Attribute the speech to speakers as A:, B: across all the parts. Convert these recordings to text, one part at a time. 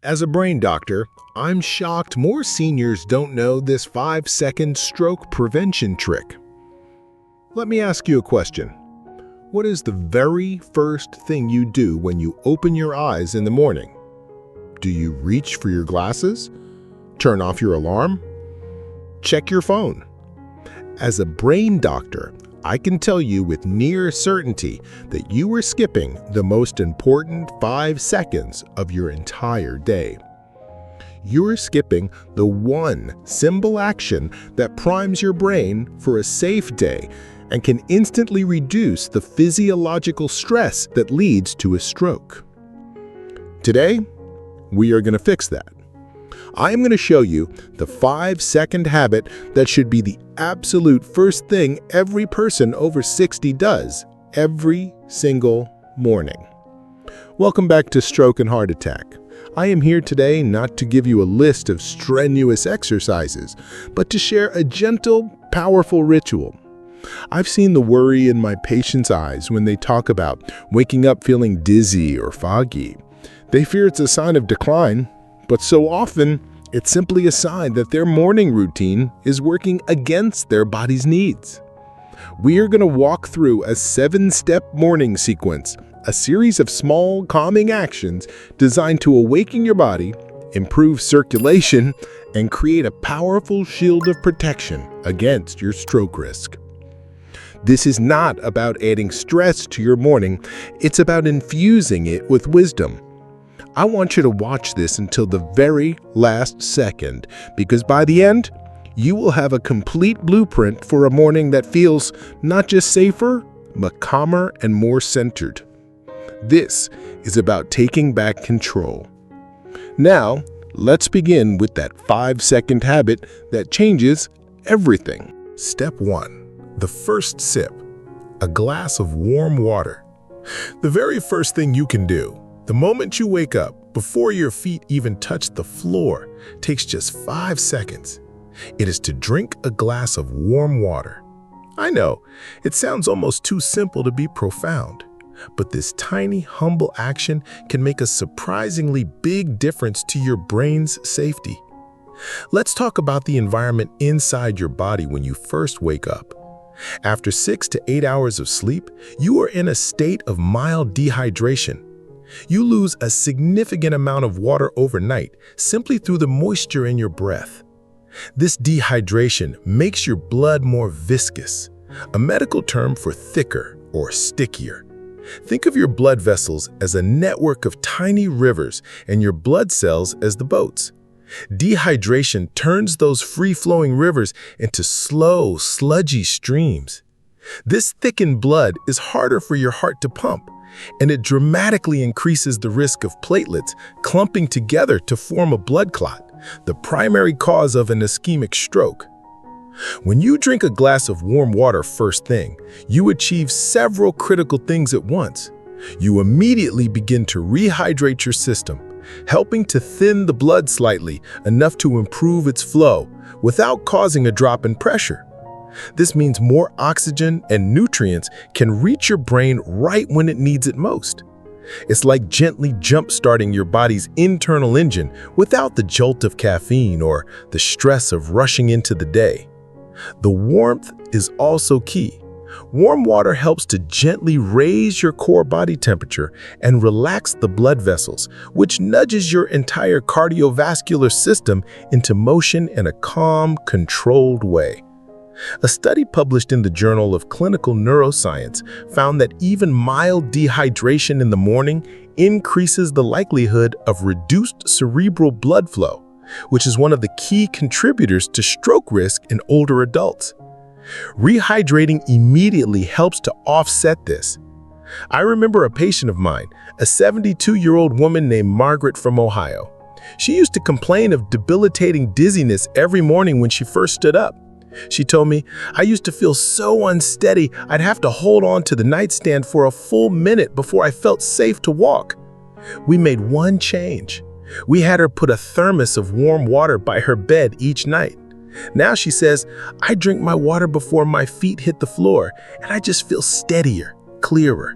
A: As a brain doctor, I'm shocked more seniors don't know this 5-second stroke prevention trick. Let me ask you a question. What is the very first thing you do when you open your eyes in the morning? Do you reach for your glasses? Turn off your alarm? Check your phone? As a brain doctor, I can tell you with near certainty that you are skipping the most important 5 seconds of your entire day. You are skipping the one simple action that primes your brain for a safe day and can instantly reduce the physiological stress that leads to a stroke. Today, we are going to fix that. I am going to show you the 5-second habit that should be the absolute first thing every person over 60 does every single morning. Welcome back to Stroke and Heart Attack. I am here today not to give you a list of strenuous exercises, but to share a gentle, powerful ritual. I've seen the worry in my patients' eyes when they talk about waking up feeling dizzy or foggy. They fear it's a sign of decline, but so often, it's simply a sign that their morning routine is working against their body's needs. We are going to walk through a 7-step morning sequence, a series of small, calming actions designed to awaken your body, improve circulation, and create a powerful shield of protection against your stroke risk. This is not about adding stress to your morning, it's about infusing it with wisdom. I want you to watch this until the very last second, because by the end, you will have a complete blueprint for a morning that feels not just safer, but calmer and more centered. This is about taking back control. Now, let's begin with that 5-second habit that changes everything. Step 1. The first sip. A glass of warm water. The very first thing you can do, the moment you wake up, before your feet even touch the floor, takes just 5 seconds. It is to drink a glass of warm water. I know, it sounds almost too simple to be profound, but this tiny, humble action can make a surprisingly big difference to your brain's safety. Let's talk about the environment inside your body when you first wake up. After 6 to 8 hours of sleep, you are in a state of mild dehydration. You lose a significant amount of water overnight simply through the moisture in your breath. This dehydration makes your blood more viscous, a medical term for thicker or stickier. Think of your blood vessels as a network of tiny rivers and your blood cells as the boats. Dehydration turns those free-flowing rivers into slow, sludgy streams. This thickened blood is harder for your heart to pump, and it dramatically increases the risk of platelets clumping together to form a blood clot, the primary cause of an ischemic stroke. When you drink a glass of warm water first thing, you achieve several critical things at once. You immediately begin to rehydrate your system, helping to thin the blood slightly enough to improve its flow without causing a drop in pressure. This means more oxygen and nutrients can reach your brain right when it needs it most. It's like gently jump-starting your body's internal engine without the jolt of caffeine or the stress of rushing into the day. The warmth is also key. Warm water helps to gently raise your core body temperature and relax the blood vessels, which nudges your entire cardiovascular system into motion in a calm, controlled way. A study published in the Journal of Clinical Neuroscience found that even mild dehydration in the morning increases the likelihood of reduced cerebral blood flow, which is one of the key contributors to stroke risk in older adults. Rehydrating immediately helps to offset this. I remember a patient of mine, a 72-year-old woman named Margaret from Ohio. She used to complain of debilitating dizziness every morning when she first stood up. She told me, "I used to feel so unsteady, I'd have to hold on to the nightstand for a full minute before I felt safe to walk." We made one change. We had her put a thermos of warm water by her bed each night. Now she says, "I drink my water before my feet hit the floor, and I just feel steadier, clearer."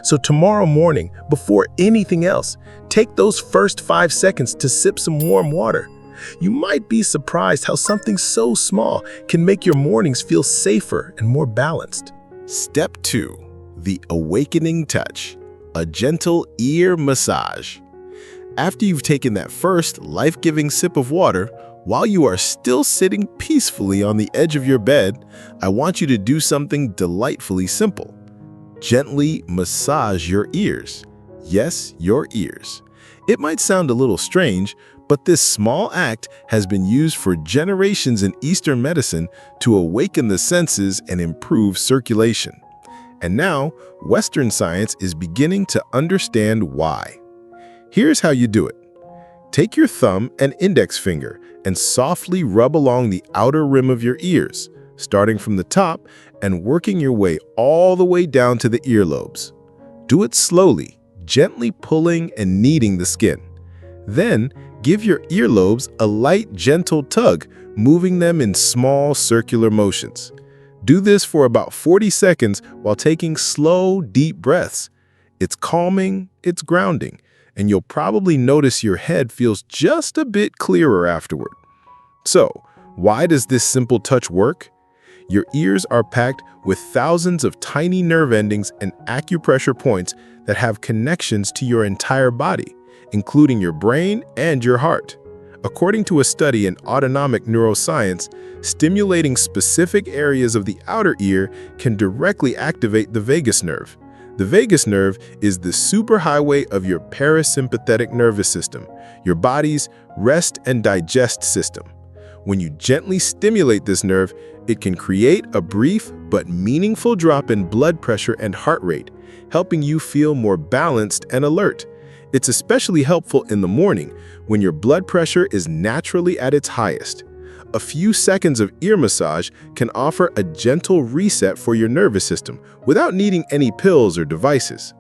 B: So tomorrow morning, before anything else, take those first 5 seconds to sip some warm water. You might be surprised how something so small can make your mornings feel safer and more balanced.
A: Step 2. The awakening touch. A gentle ear massage. After you've taken that first life-giving sip of water, while you are still sitting peacefully on the edge of your bed, I want you to do something delightfully simple. Gently massage your ears. Yes, your ears. It might sound a little strange, but this small act has been used for generations in Eastern medicine to awaken the senses and improve circulation. And now, Western science is beginning to understand why. Here's how you do it. Take your thumb and index finger and softly rub along the outer rim of your ears, starting from the top and working your way all the way down to the earlobes. Do it slowly, gently pulling and kneading the skin. Then, give your earlobes a light, gentle tug, moving them in small circular motions. Do this for about 40 seconds while taking slow, deep breaths. It's calming, it's grounding, and you'll probably notice your head feels just a bit clearer afterward. So, why does this simple touch work? Your ears are packed with thousands of tiny nerve endings and acupressure points that have connections to your entire body, including your brain and your heart. According to a study in autonomic neuroscience, stimulating specific areas of the outer ear can directly activate the vagus nerve. The vagus nerve is the superhighway of your parasympathetic nervous system, your body's rest and digest system. When you gently stimulate this nerve, it can create a brief but meaningful drop in blood pressure and heart rate, helping you feel more balanced and alert. It's especially helpful in the morning when your blood pressure is naturally at its highest. A few seconds of ear massage can offer a gentle reset for your nervous system without needing any pills or devices.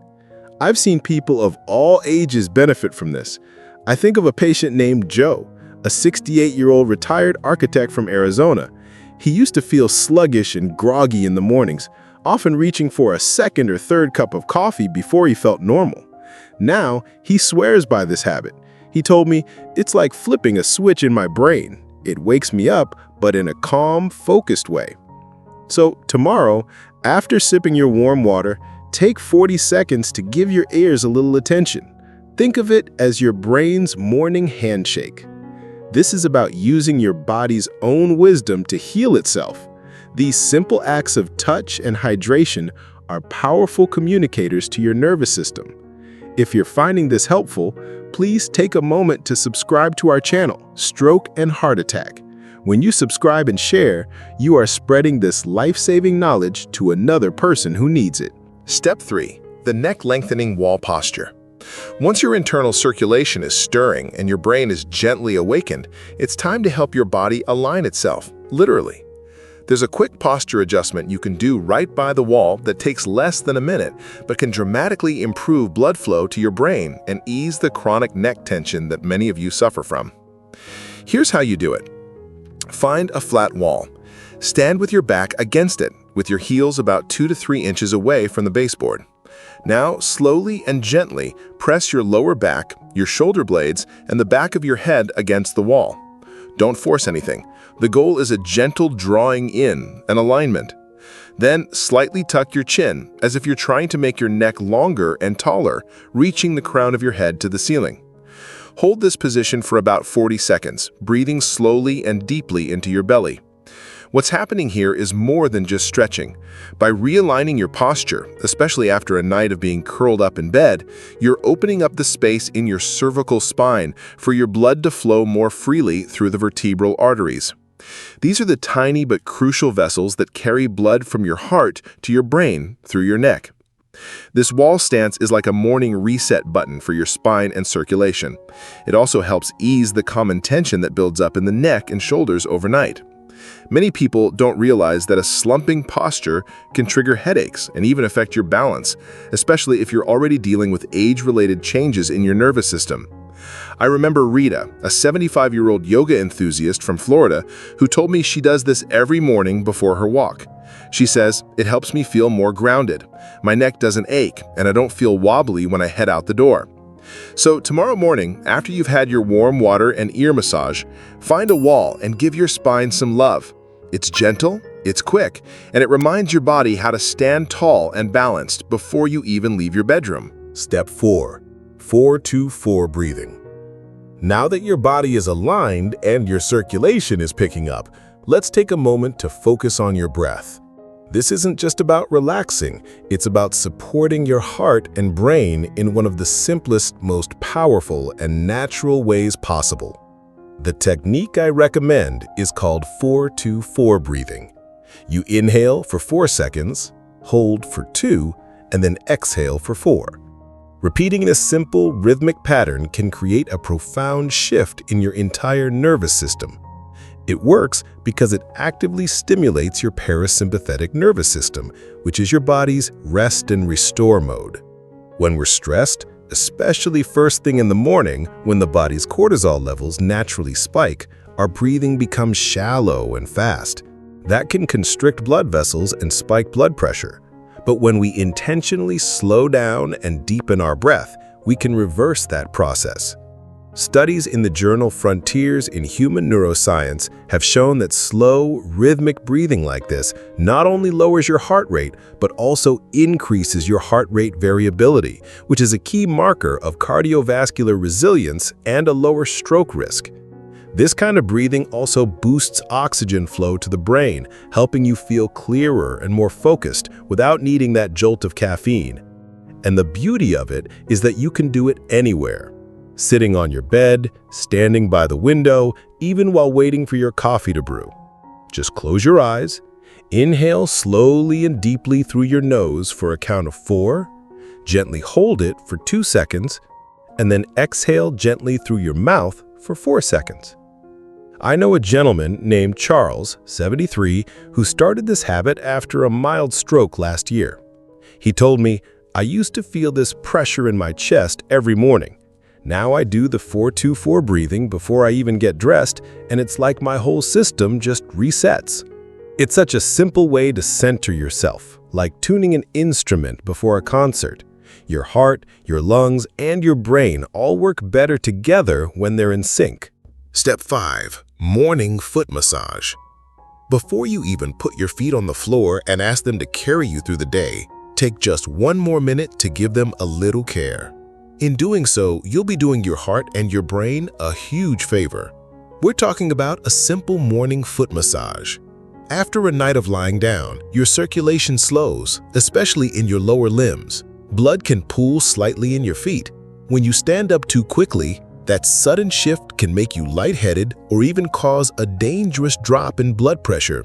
A: I've seen people of all ages benefit from this. I think of a patient named Joe, a 68-year-old retired architect from Arizona. He used to feel sluggish and groggy in the mornings, often reaching for a second or third cup of coffee before he felt normal. Now, he swears by this habit. He told me, "It's like flipping a switch in my brain. It wakes me up, but in a calm, focused way." So tomorrow, after sipping your warm water, take 40 seconds to give your ears a little attention. Think of it as your brain's morning handshake. This is about using your body's own wisdom to heal itself. These simple acts of touch and hydration are powerful communicators to your nervous system. If you're finding this helpful, please take a moment to subscribe to our channel, Stroke and Heart Attack. When you subscribe and share, you are spreading this life-saving knowledge to another person who needs it. Step 3. The neck lengthening wall posture. Once your internal circulation is stirring and your brain is gently awakened, it's time to help your body align itself, literally. There's a quick posture adjustment you can do right by the wall that takes less than a minute, but can dramatically improve blood flow to your brain and ease the chronic neck tension that many of you suffer from. Here's how you do it. Find a flat wall. Stand with your back against it, with your heels about 2 to 3 inches away from the baseboard. Now, slowly and gently press your lower back, your shoulder blades, and the back of your head against the wall. Don't force anything. The goal is a gentle drawing in, an alignment. Then slightly tuck your chin, as if you're trying to make your neck longer and taller, reaching the crown of your head to the ceiling. Hold this position for about 40 seconds, breathing slowly and deeply into your belly. What's happening here is more than just stretching. By realigning your posture, especially after a night of being curled up in bed, you're opening up the space in your cervical spine for your blood to flow more freely through the vertebral arteries. These are the tiny but crucial vessels that carry blood from your heart to your brain through your neck. This wall stance is like a morning reset button for your spine and circulation. It also helps ease the common tension that builds up in the neck and shoulders overnight. Many people don't realize that a slumping posture can trigger headaches and even affect your balance, especially if you're already dealing with age-related changes in your nervous system.
B: I remember Rita, a 75-year-old yoga enthusiast from Florida, who told me she does this every morning before her walk. She says, "It helps me feel more grounded. My neck doesn't ache, and I don't feel wobbly when I head out the door." So tomorrow morning, after you've had your warm water and ear massage, find a wall and give your spine some love. It's gentle, it's quick, and it reminds your body how to stand tall and balanced before you even leave your bedroom.
A: Step 4. 4-2-4 breathing. Now that your body is aligned and your circulation is picking up, let's take a moment to focus on your breath. This isn't just about relaxing, it's about supporting your heart and brain in one of the simplest, most powerful, and natural ways possible. The technique I recommend is called 4-2-4 breathing. You inhale for 4 seconds, hold for 2, and then exhale for 4. Repeating this simple, rhythmic pattern can create a profound shift in your entire nervous system. It works because it actively stimulates your parasympathetic nervous system, which is your body's rest and restore mode. When we're stressed, especially first thing in the morning when the body's cortisol levels naturally spike, our breathing becomes shallow and fast. That can constrict blood vessels and spike blood pressure. But when we intentionally slow down and deepen our breath, we can reverse that process. Studies in the journal Frontiers in Human Neuroscience have shown that slow, rhythmic breathing like this not only lowers your heart rate, but also increases your heart rate variability, which is a key marker of cardiovascular resilience and a lower stroke risk. This kind of breathing also boosts oxygen flow to the brain, helping you feel clearer and more focused without needing that jolt of caffeine. And the beauty of it is that you can do it anywhere. Sitting on your bed, standing by the window, even while waiting for your coffee to brew. Just close your eyes, inhale slowly and deeply through your nose for a count of 4, gently hold it for 2 seconds, and then exhale gently through your mouth for 4 seconds. I know a gentleman named Charles, 73, who started this habit after a mild stroke last year. He told me, "I used to feel this pressure in my chest every morning. Now I do the 4-2-4 breathing before I even get dressed, and it's like my whole system just resets." It's such a simple way to center yourself, like tuning an instrument before a concert. Your heart, your lungs, and your brain all work better together when they're in sync. Step 5. Morning foot massage. Before you even put your feet on the floor and ask them to carry you through the day, take just one more minute to give them a little care. In doing so, you'll be doing your heart and your brain a huge favor. We're talking about a simple morning foot massage. After a night of lying down, your circulation slows, especially in your lower limbs. Blood can pool slightly in your feet. When you stand up too quickly, that sudden shift can make you lightheaded or even cause a dangerous drop in blood pressure.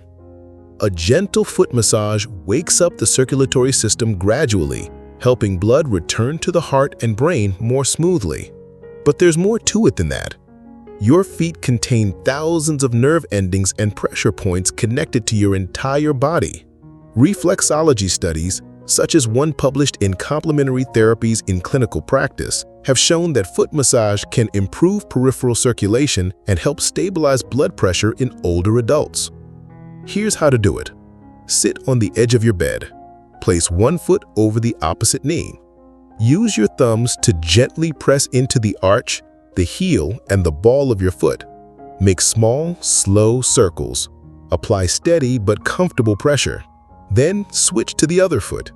A: A gentle foot massage wakes up the circulatory system gradually, helping blood return to the heart and brain more smoothly. But there's more to it than that. Your feet contain thousands of nerve endings and pressure points connected to your entire body. Reflexology studies, such as one published in Complementary Therapies in Clinical Practice, have shown that foot massage can improve peripheral circulation and help stabilize blood pressure in older adults. Here's how to do it. Sit on the edge of your bed. Place one foot over the opposite knee. Use your thumbs to gently press into the arch, the heel, and the ball of your foot. Make small, slow circles. Apply steady but comfortable pressure. Then switch to the other foot.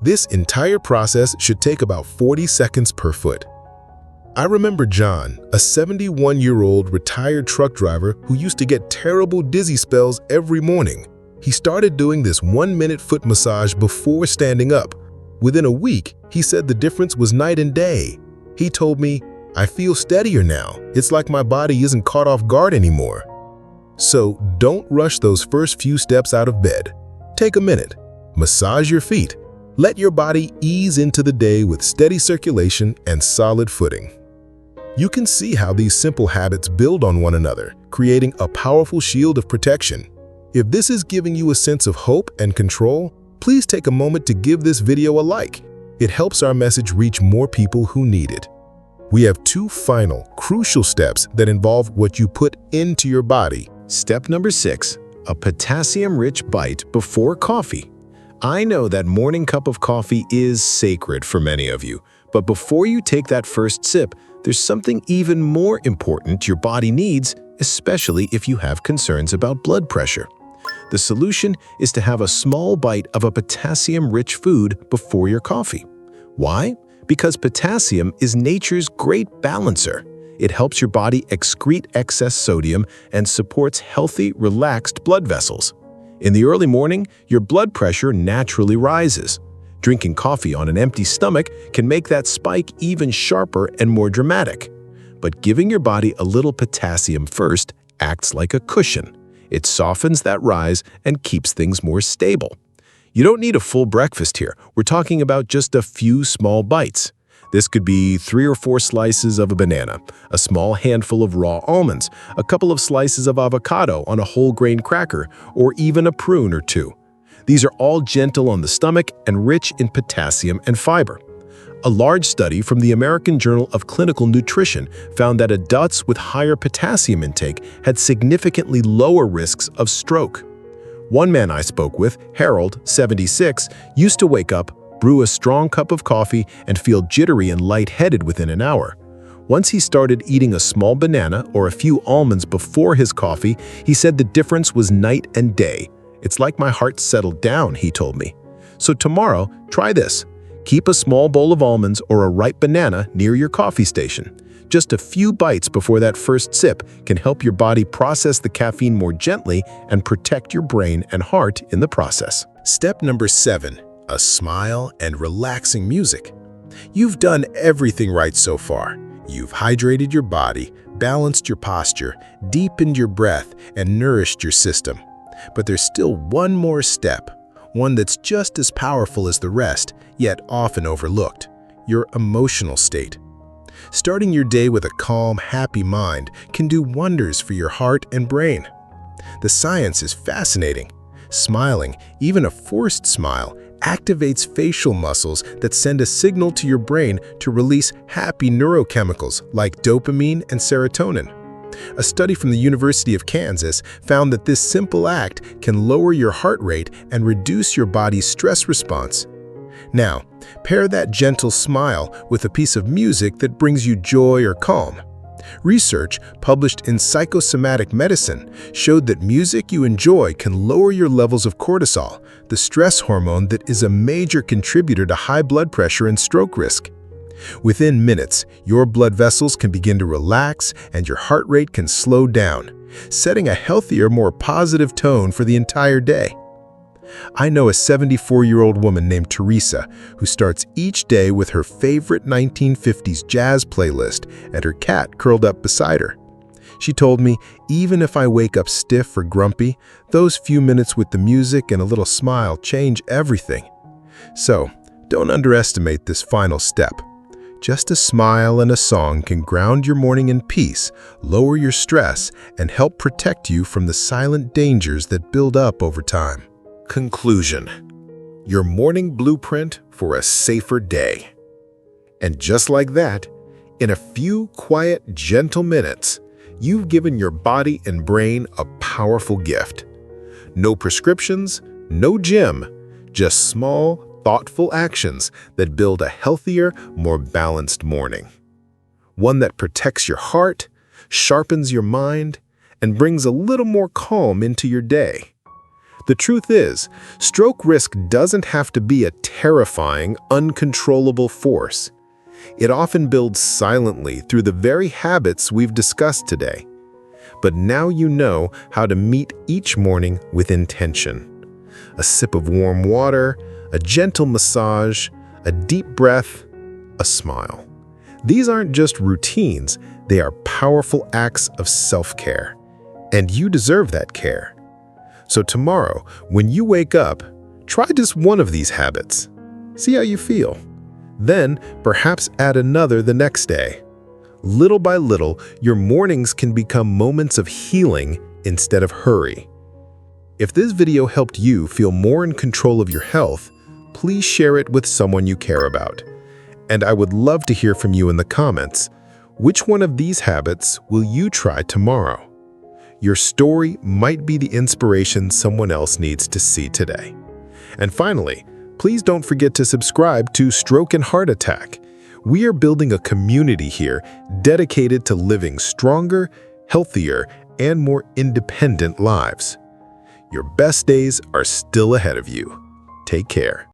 A: This entire process should take about 40 seconds per foot. I remember John, a 71-year-old retired truck driver who used to get terrible dizzy spells every morning. He started doing this 1-minute foot massage before standing up. Within a week, he said the difference was night and day. He told me, "I feel steadier now. It's like my body isn't caught off guard anymore." So don't rush those first few steps out of bed. Take a minute. Massage your feet. Let your body ease into the day with steady circulation and solid footing. You can see how these simple habits build on one another, creating a powerful shield of protection. If this is giving you a sense of hope and control, please take a moment to give this video a like. It helps our message reach more people who need it.
B: We have two final, crucial steps that involve what you put into your body.
A: Step number 6, a potassium-rich bite before coffee. I know that morning cup of coffee is sacred for many of you, but before you take that first sip, there's something even more important your body needs, especially if you have concerns about blood pressure. The solution is to have a small bite of a potassium-rich food before your coffee. Why? Because potassium is nature's great balancer. It helps your body excrete excess sodium and supports healthy, relaxed blood vessels. In the early morning, your blood pressure naturally rises. Drinking coffee on an empty stomach can make that spike even sharper and more dramatic. But giving your body a little potassium first acts like a cushion. It softens that rise and keeps things more stable. You don't need a full breakfast here. We're talking about just a few small bites. This could be 3 or 4 slices of a banana, a small handful of raw almonds, a couple of slices of avocado on a whole grain cracker, or even a prune or 2. These are all gentle on the stomach and rich in potassium and fiber. A large study from the American Journal of Clinical Nutrition found that adults with higher potassium intake had significantly lower risks of stroke. One man I spoke with, Harold, 76, used to wake up, brew a strong cup of coffee, and feel jittery and lightheaded within an hour. Once he started eating a small banana or a few almonds before his coffee, he said the difference was night and day. "It's like my heart settled down," he told me. So tomorrow, try this. Keep a small bowl of almonds or a ripe banana near your coffee station. Just a few bites before that first sip can help your body process the caffeine more gently and protect your brain and heart in the process.
B: Step number 7, a smile and relaxing music. You've done everything right so far. You've hydrated your body, balanced your posture, deepened your breath, and nourished your system. But there's still one more step, one that's just as powerful as the rest, yet often overlooked: your emotional state. Starting your day with a calm, happy mind can do wonders for your heart and brain. The science is fascinating. Smiling, even a forced smile, activates facial muscles that send a signal to your brain to release happy neurochemicals like dopamine and serotonin. A study from the University of Kansas found that this simple act can lower your heart rate and reduce your body's stress response. Now, pair that gentle smile with a piece of music that brings you joy or calm. Research published in Psychosomatic Medicine showed that music you enjoy can lower your levels of cortisol, the stress hormone that is a major contributor to high blood pressure and stroke risk. Within minutes, your blood vessels can begin to relax and your heart rate can slow down, setting a healthier, more positive tone for the entire day. I know a 74-year-old woman named Teresa who starts each day with her favorite 1950s jazz playlist and her cat curled up beside her. She told me, "Even if I wake up stiff or grumpy, those few minutes with the music and a little smile change everything." So, don't underestimate this final step. Just a smile and a song can ground your morning in peace, lower your stress, and help protect you from the silent dangers that build up over time. Conclusion: your morning blueprint for a safer day. And just like that, in a few quiet, gentle minutes, you've given your body and brain a powerful gift. No prescriptions, no gym, just small, thoughtful actions that build a healthier, more balanced morning. One that protects your heart, sharpens your mind, and brings a little more calm into your day. The truth is, stroke risk doesn't have to be a terrifying, uncontrollable force. It often builds silently through the very habits we've discussed today. But now you know how to meet each morning with intention. A sip of warm water, a gentle massage, a deep breath, a smile. These aren't just routines, they are powerful acts of self-care. And you deserve that care. So tomorrow, when you wake up, try just one of these habits. See how you feel. Then, perhaps add another the next day. Little by little, your mornings can become moments of healing instead of hurry. If this video helped you feel more in control of your health, please share it with someone you care about. And I would love to hear from you in the comments.
A: Which one of these habits will you try tomorrow? Your story might be the inspiration someone else needs to see today. And finally, please don't forget to subscribe to Stroke and Heart Attack. We are building a community here dedicated to living stronger, healthier, and more independent lives. Your best days are still ahead of you. Take care.